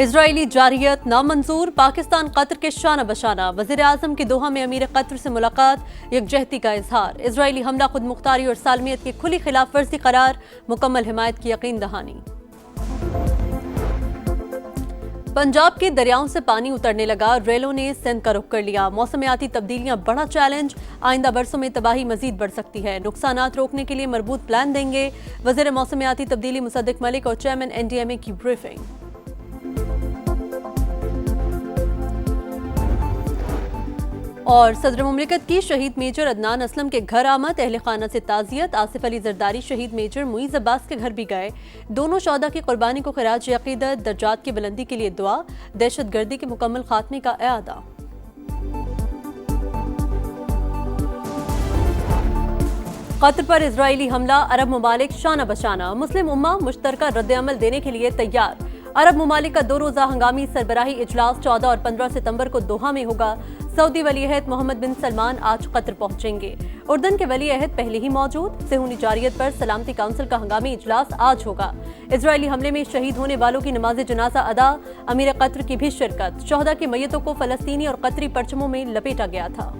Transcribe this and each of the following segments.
Israeli जारियत नामंजूर, Pakistan Qatar के शाना बशाना। वज़ीर आज़म की दोहा में अमीर कतर से मुलाकात, यकजहती का इजहार। इजरायली हमला खुद मुख्तारी और सालमियत की खुली खिलाफ वर्जी करार, मुकम्मल हिमायत की यकीन दहानी। पंजाब के दरियाओं से पानी उतरने लगा, रेलों ने सिंध का रुख कर लिया। मौसमियाती तब्दीलियां बड़ा चैलेंज, आइंदा बरसों में तबाही मजीद बढ़ सकती है। नुकसानात रोकने के लिए मरबूत प्लान देंगे। वज़ीर मौसमियाती तब्दीली मुसद्दिक मलिक और चेयरमैन NDMA की ब्रीफिंग। और सदर मुमलिकत की शहीद मेजर अदनान असलम के घर आमद, अहले खाना से ताज़ियत। आसिफ अली जरदारी शहीद मेजर मुईज़ अब्बास के घर भी गए। दोनों शौदा की कुर्बानी को खराज अकीदत, दर्जात की बुलंदी के लिए दुआ। दहशत गर्दी के मुकम्मल खात्मे का एआदा। कतर पर इजरायली हमला, अरब ममालिक शाना बशाना। मुस्लिम उम्मा मुश्तरका रद्द-ए-अमल देने के लिए तैयार। अरब ममालिक का 2 रोज़ा हंगामी सरबराही इजलास 14 और 15 सितंबर को दोहा में होगा। सऊदी वली-ए-अहद मोहम्मद बिन सलमान आज कतर पहुंचेंगे। उर्दन के वली-ए-अहद पहले ही मौजूद। सेहूनी जारियत पर सलामती काउंसिल का हंगामी इजलास आज होगा। इजरायली हमले में शहीद होने वालों की नमाज जनाजा अदा, अमीर कतर की भी शिरकत। शोहदा की मैयतों को फलस्तीनी और कतरी परचमों में लपेटा गया था।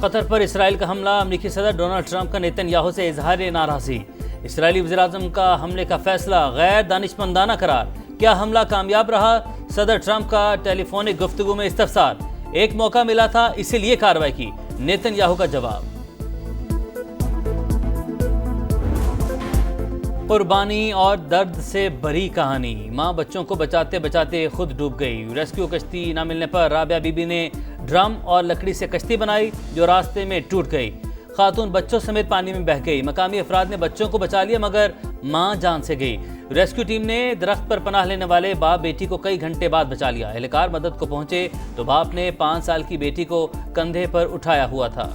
कतर पर इसराइल का हमला, अमेरिकी सदर डोनाल्ड ट्रंप का नेतन्याहू से इजहार नाराज़गी। इसराइली वज़ीर-ए-आज़म का हमले का फैसला गैर दानिशमंदाना करार। क्या हमला कामयाब रहा? सदर ट्रंप का टेलीफोनिक गुफ्तगू में इस्तफसार। एक मौका मिला था इसीलिए कार्रवाई की, नेतन्याहू का जवाब। कुर्बानी और दर्द से भरी कहानी, माँ बच्चों को बचाते बचाते खुद डूब गई। रेस्क्यू कश्ती न मिलने पर राबिया बीबी ने ड्रम और लकड़ी से कश्ती बनाई जो रास्ते में टूट गई। खातून बच्चों समेत पानी में बह गई। मकामी अफराद ने बच्चों को बचा लिया मगर मां जान से गई। रेस्क्यू टीम ने दरख्त पर पनाह लेने वाले बाप बेटी को कई घंटे बाद बचा लिया। एहलकार मदद को पहुंचे तो बाप ने 5 साल की बेटी को कंधे पर उठाया हुआ था।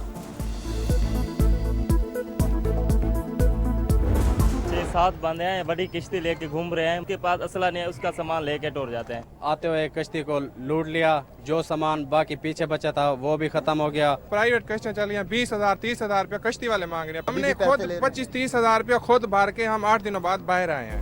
6-7 बंदे हैं, बड़ी किश्ती लेके घूम रहे हैं। उनके पास असला नहीं है, उसका सामान लेके टूट जाते हैं। आते हुए कश्ती को लूट लिया, जो सामान बाकी पीछे बचा था वो भी खत्म हो गया। प्राइवेट कश्तियाँ चली हैं, 20,000-30,000 रुपया कश्ती वाले मांग रहे हैं। हमने खुद 25-30,000 रुपया खुद भर के हम 8 दिनों बाद बाहर आए हैं।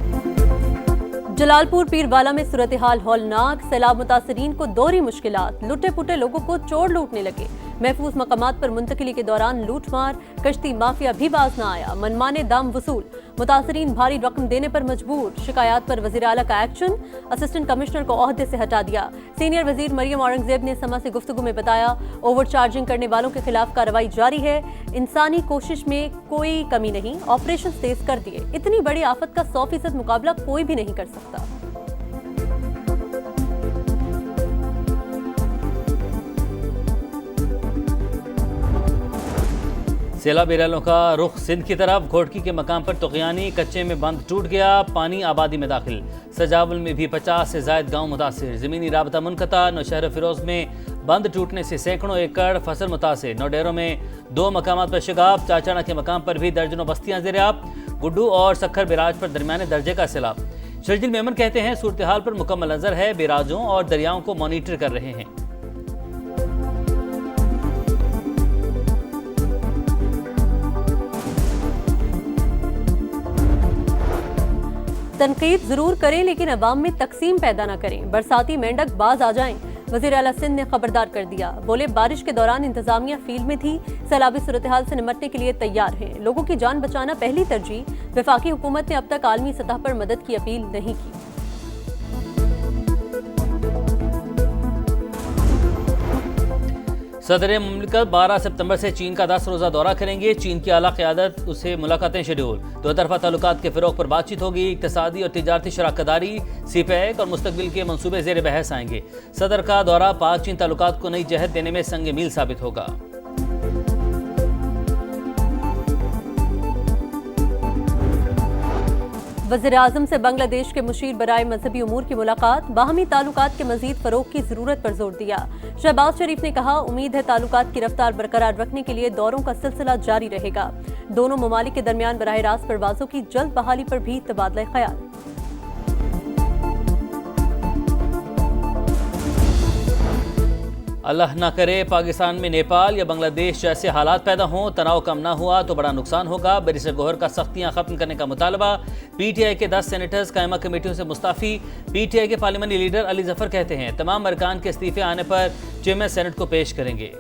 जलालपुर पीरवाला में सूरत हाल हौलनाक, सैलाब मुतासरीन को दोहरी मुश्किलात। लुटे पुटे लोगों को चोर लूटने लगे। महफूज मकामात पर मुंतकिली के दौरान लूटमार, कश्ती माफिया भी बाज न आया। मनमाने दाम वसूल, मुतासरीन भारी रकम देने पर मजबूर। शिकायत पर वजीर आला का एक्शन, असिस्टेंट कमिश्नर को ओहदे से हटा दिया। सीनियर वजीर मरियम औरंगजेब ने समा से गुफ्तगू में बताया, ओवर चार्जिंग करने वालों के खिलाफ कार्रवाई जारी है। इंसानी कोशिश में कोई कमी नहीं, ऑपरेशन तेज कर दिए। इतनी बड़ी आफत का 100% मुकाबला कोई भी नहीं कर सकता। सैलाब बेरलों का रुख सिंध की तरफ। घोटकी के मकाम पर तुगयानी, कच्चे में बंद टूट गया, पानी आबादी में दाखिल। सजावल में भी 50 से जायद गांव मुतासिर। ज़मीनी राबता मुनक़ता। नौशहर फिरोज में बंद टूटने से सैकड़ों एकड़ फसल मुतासिर। नौडेरों में 2 मकामात पर शिगाब। चाचाना के मकाम पर भी दर्जनों बस्तियां ज़ेर-ए-आब। गुड्डू और सखर बिराज पर दरमियाने दर्जे का सैलाब। शर्जिल मेमन कहते हैं सूरत हाल पर मुकम्मल नजर है, बिराजों और दरियाओं को मॉनिटर कर रहे हैं। तनकीद जरूर करें लेकिन अवाम में तकसीम पैदा न करें। बरसाती मेंढक बाज आ जाएं, वज़ीर आला सिंध ने खबरदार कर दिया। बोले बारिश के दौरान इंतजामिया फील्ड में थी, सैलाबी सूरत हाल से निपटने के लिए तैयार है। लोगों की जान बचाना पहली तरजीह। वफाकी हुकूमत ने अब तक आलमी सतह पर मदद की अपील नहीं की। सदर मुमलिकत 12 सितंबर से चीन का 10 रोज़ा दौरा करेंगे। चीन की आला क़यादत उसे मुलाकातें शेड्यूल। 2 तरफ़ा ताल्लुकात के फ़रोग़ पर बातचीत होगी। इक़्तिसादी और तिजारती शराकतदारी, सीपैक और मुस्तक़बिल के मंसूबे ज़ेर बहस आएंगे। सदर का दौरा पाक चीन ताल्लुकात को नई जहत देने में संग मील साबित होगा। वज़ीर आज़म से बांग्लादेश के मुशीर बराए मजहबी उमूर की मुलाकात। बाहमी ताल्लुकात के मजीद फ़रोग़ की ज़रूरत पर जोर दिया। शहबाज शरीफ ने कहा, उम्मीद है ताल्लुकात की रफ्तार बरकरार रखने के लिए दौरों का सिलसिला जारी रहेगा। दोनों ममालिक के दरमियान बराह रास्त परवाज़ों की जल्द बहाली पर भी तबादला ख्याल। अल्लाह ना करे पाकिस्तान में नेपाल या बांग्लादेश जैसे हालात पैदा हों, तनाव कम ना हुआ तो बड़ा नुकसान होगा। बैरिस्टर गौहर का सख्तियां खत्म करने का मुतालबा। पीटीआई के 10 सेनेटर्स कायमा कमेटियों से मुस्ताफी। पीटीआई के पार्लियामानी लीडर अली जफर कहते हैं तमाम अरकान के इस्तीफे आने पर चेयरमैन सेनेट को पेश करेंगे।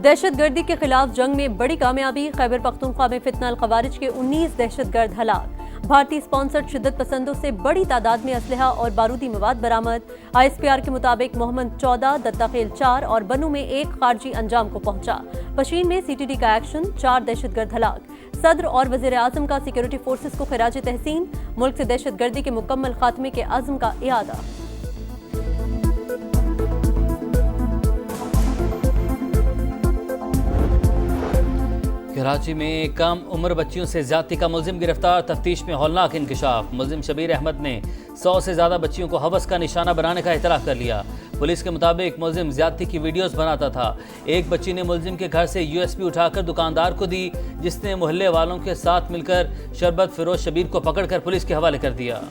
दहशतगर्दी के खिलाफ जंग में बड़ी कामयाबी। खैबर पख्तूनख्वा में फितना अल खवारिज के 19 दहशतगर्द हलाक। भारतीय स्पॉन्सर्ड शिद्दत पसंदों से बड़ी तादाद में असलहा और बारूदी मवाद बरामद। ISPR के मुताबिक मोहम्मद 14, दत्ताखेल 4 और बनू में 1 खारजी अंजाम को पहुंचा। पशीन में CTD का एक्शन, 4 दहशतगर्द हलाक। सदर और वजीर आजम का सिक्योरिटी फोर्सेस को खिराज तहसीन। मुल्क से दहशतगर्दी के मुकम्मल खात्मे के अज़्म का इरादा। कराची में कम उम्र बच्चियों से ज्यादती का मुलजिम गिरफ्तार। तफ्तीश में हौलनाक इंकशाफ। मुलजिम शबीर अहमद ने 100 से ज्यादा बच्चियों को हवस का निशाना बनाने का इतराफ़ कर लिया। पुलिस के मुताबिक मुलजिम ज्यादती की वीडियोस बनाता था। एक बच्ची ने मुलजिम के घर से USB उठाकर दुकानदार को दी, जिसने मोहल्ले वालों के साथ मिलकर शरबत फिरोज शबीर को पकड़कर पुलिस के हवाले कर दिया।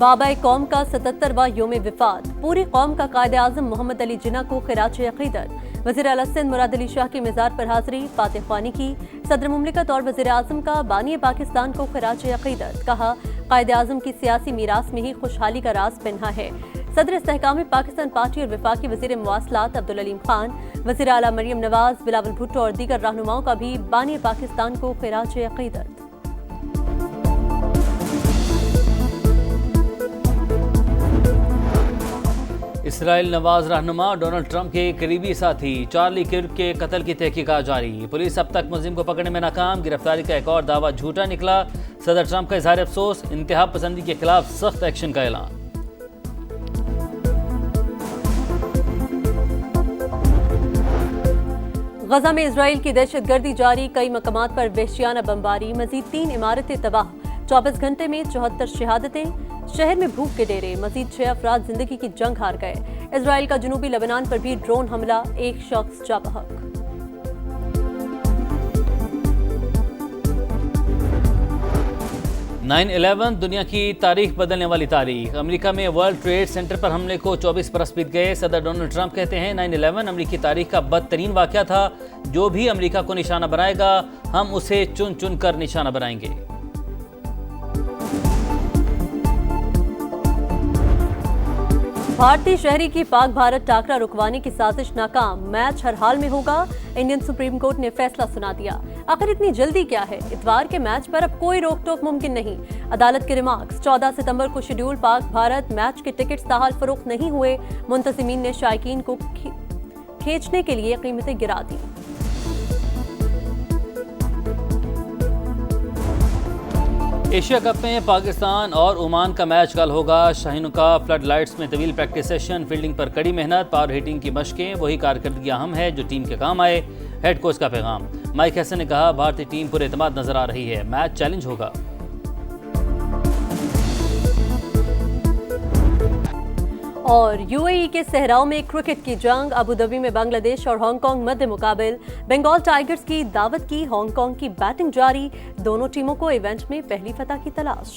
बाबाए कौम का 77वां योम विफात। पूरी कौम का कायदे आज़म मोहम्मद अली जिन्ना को खिराज अक़ीदत। वज़ीर आला सिंध मुराद अली शाह के मज़ार पर हाज़री, फातिह ख्वानी की। सदर मुमलिकत और वज़ीर आज़म का बानी पाकिस्तान को खिराज अक़ीदत। कहा कायदे आज़म की सियासी मीरास में ही खुशहाली का राज पिन्हा है। सदर इस्तेहकामी पाकिस्तान पार्टी और वफाकी वज़ीर मवासलात अब्दुल अलीम खान, वज़ीर आला मरियम नवाज, बिलावल भुट्टो और दीगर रहनुमाओं का भी बानी पाकिस्तान को खिराज अक़ीदत। इसराइल नवाज रहनुमा डोनाल्ड ट्रंप के करीबी साथी चार्ली किर्क के कत्ल की तहकीकात जारी। पुलिस अब तक मुलजिम को पकड़ने में नाकाम। गिरफ्तारी का एक और दावा झूठा निकला। सदर ट्रंप का इजहार अफसोस। इंतहा पसंदी के खिलाफ सख्त एक्शन का ऐलान। गजा में इसराइल की दहशतगर्दी जारी। कई मकामात पर वहशियाना बमबारी। मजीद 3 इमारतें तबाह। 24 घंटे में 74 शहादतें। शहर में भूख के डेरे। मजीद 6 अफराद जिंदगी की जंग हार गए। इसराइल का जनूबी लेबनान पर भी ड्रोन हमला। 1 शख्स जा बहक। 9/11 दुनिया की तारीख बदलने वाली तारीख। अमेरिका में वर्ल्ड ट्रेड सेंटर पर हमले को 24 बरस बीत गए। सदर डोनाल्ड ट्रंप कहते हैं 9/11 अमेरिकी तारीख का बदतरीन वाक़या था। जो भी अमेरिका को निशाना बनाएगा हम उसे चुन चुन कर निशाना बनाएंगे। भारतीय शहरी की पाक भारत टाकरा रुकवाने की साजिश नाकाम। मैच हर हाल में होगा। इंडियन सुप्रीम कोर्ट ने फैसला सुना दिया। आखिर इतनी जल्दी क्या है? इतवार के मैच पर अब कोई रोक टोक मुमकिन नहीं। अदालत के रिमार्क्स। 14 सितंबर को शेड्यूल पाक भारत मैच के टिकट्स ताहाल फरोख्त नहीं हुए। मुंतजिमीन ने शायकीन को खींचने के लिए कीमतें गिरा दी। एशिया कप में पाकिस्तान और ओमान का मैच कल होगा। शाहीनों का फ्लड लाइट्स में तवील प्रैक्टिस सेशन। फील्डिंग पर कड़ी मेहनत। पावर हिटिंग की मशकें। वही कारकर्दगी अहम है जो टीम के काम आए। हेड कोच का पैगाम। माइक हैसन ने कहा भारतीय टीम पूरे एतमाद नजर आ रही है। मैच चैलेंज होगा। और UAE के सहराओं में क्रिकेट की जंग। अबू धाबी में बांग्लादेश और हांगकांग मध्य मुकाबिल। बंगाल टाइगर्स की दावत की हांगकांग की बैटिंग जारी। दोनों टीमों को इवेंट में पहली फतह की तलाश।